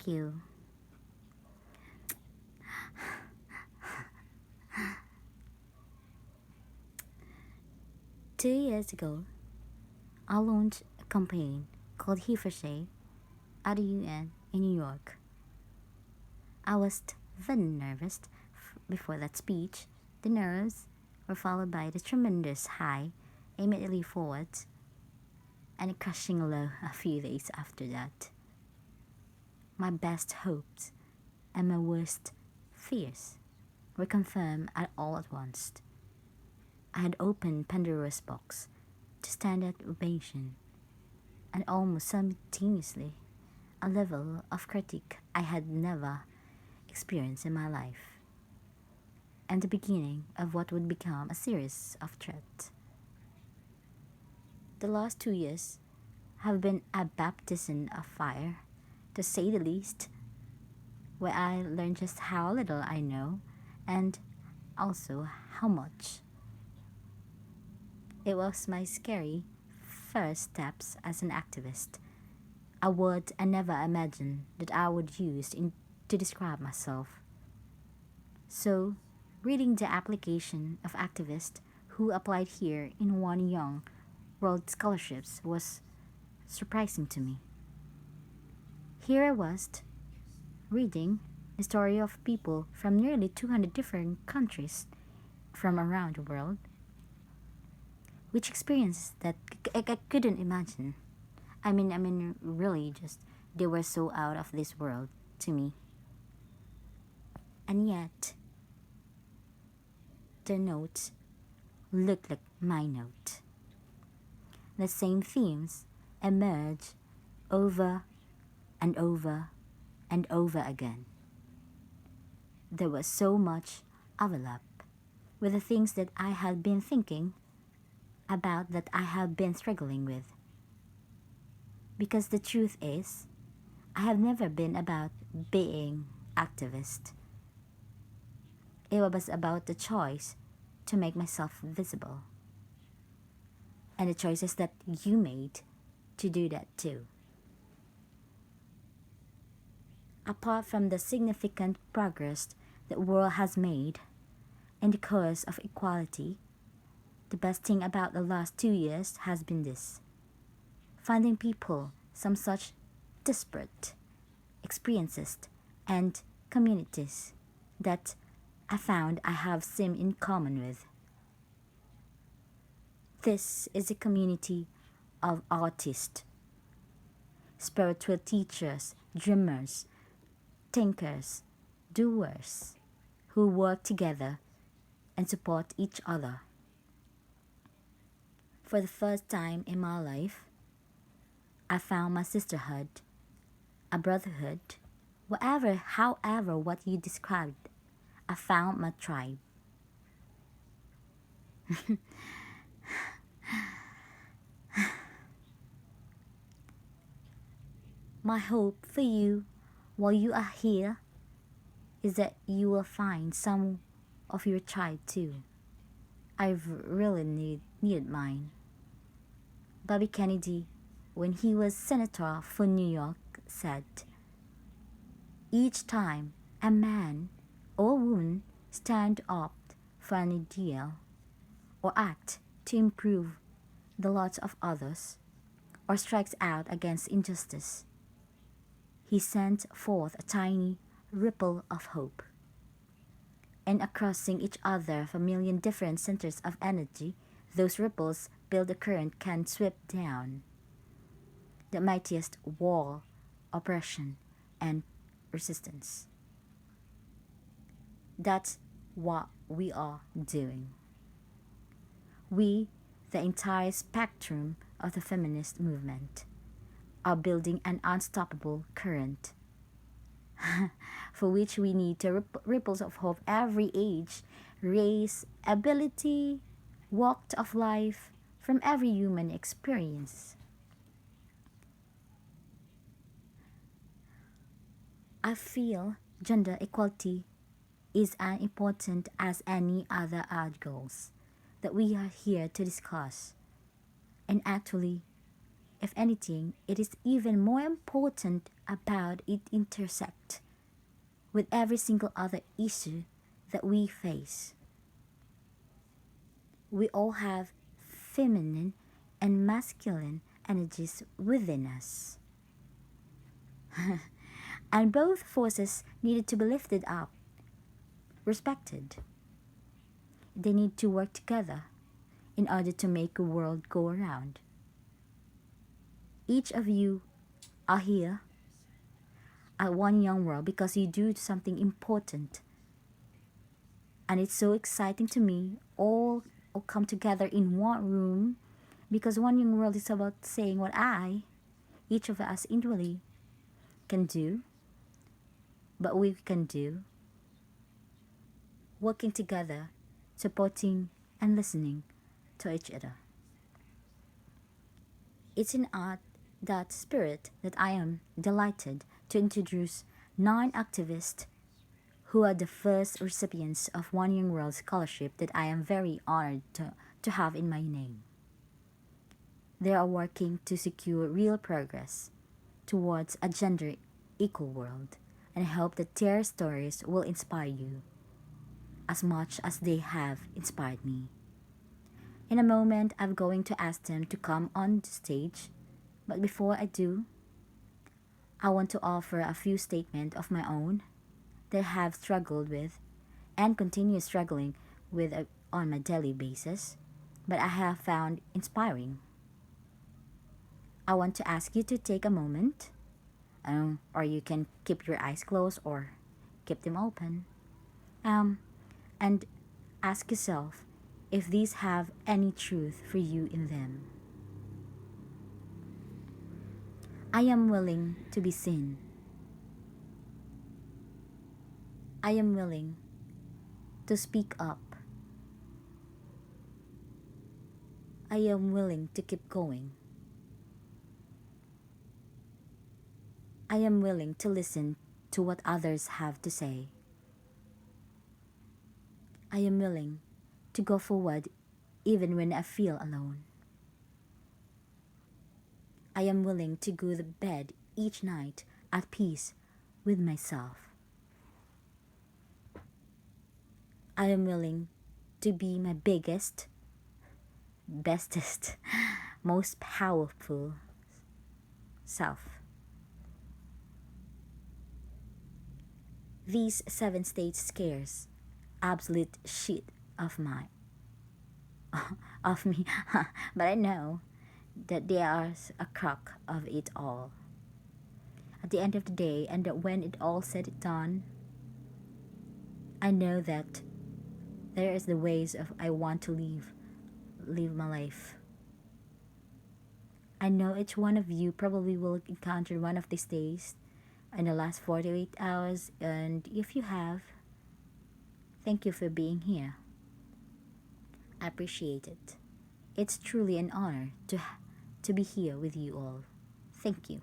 you. 2 years ago, I launched a campaign called He for Shay at the UN in New York. I was very nervous before that speech. The nerves were followed by the tremendous high immediately forward and a crushing low a few days after that. My best hopes and my worst fears were confirmed all at once. I had opened Pandora's box to standard ovation, and almost simultaneously, a level of critique I had never experienced in my life, and the beginning of what would become a series of threats. The last 2 years have been a baptism of fire, to say the least, where I learned just how little I know and also how much. It was my scary first steps as an activist, a word I never imagined that I would use to describe myself. So, reading the application of activists who applied here in one young world scholarships was surprising to me. Here I was, reading the story of people from nearly 200 different countries from around the world, which experiences that I couldn't imagine. Really, just they were so out of this world to me. And yet, their notes looked like my note. The same themes emerge over and over and over again. There was so much overlap with the things that I had been thinking about, that I have been struggling with. Because the truth is, I have never been about being activist. It was about the choice to make myself visible, and the choices that you made to do that too. Apart from the significant progress the world has made in the cause of equality, the best thing about the last 2 years has been this: finding people some such disparate experiences and communities that I found I have some in common with. This is a community of artists, spiritual teachers, dreamers, thinkers, doers, who work together and support each other. For the first time in my life, I found my sisterhood, a brotherhood, however what you described. I found my tribe. My hope for you while you are here is that you will find some of your tribe too. I've really needed mine. Bobby Kennedy, when he was senator for New York, said, "Each time a man or woman stand up for an ideal or act to improve the lot of others or strikes out against injustice, he sent forth a tiny ripple of hope. And across each other of a million different centers of energy, those ripples build a current can sweep down the mightiest wall, oppression, and resistance." That's what we are doing. We, the entire spectrum of the feminist movement, are building an unstoppable current for which we need the ripples of hope every age, race, ability, walk of life, from every human experience. I feel gender equality is as important as any other art goals that we are here to discuss. And actually, If anything, it is even more important about it intersect with every single other issue that we face. We all have feminine and masculine energies within us, and both forces needed to be lifted up, respected. They need to work together in order to make the world go around. Each of you are here at One Young World because you do something important. And it's so exciting to me. All come together in one room because One Young World is about saying what each of us individually, can do, but we can do, working together, supporting and listening to each other. It's in that spirit that I am delighted to introduce 9 activists who are the first recipients of One Young World Scholarship that I am very honored to have in my name. They are working to secure real progress towards a gender equal world, and I hope that their stories will inspire you as much as they have inspired me. In a moment, I'm going to ask them to come on the stage, but before I do, I want to offer a few statements of my own that I have struggled with and continue struggling with on my daily basis, but I have found inspiring. I want to ask you to take a moment, or you can keep your eyes closed or keep them open, um, and ask yourself if these have any truth for you in them. I am willing to be seen. I am willing to speak up. I am willing to keep going. I am willing to listen to what others have to say. I am willing to go forward even when I feel alone. I am willing to go to bed each night at peace with myself. I am willing to be my biggest, bestest, most powerful self. These 7 states scares absolute shit of my of me, but I know that they are a crock of it all. At the end of the day, and that when it all said and done, I know that there is the ways of I want to live my life. I know each one of you probably will encounter one of these days in the last 48 hours, and if you have, thank you for being here. I appreciate it. It's truly an honor to be here with you all. Thank you.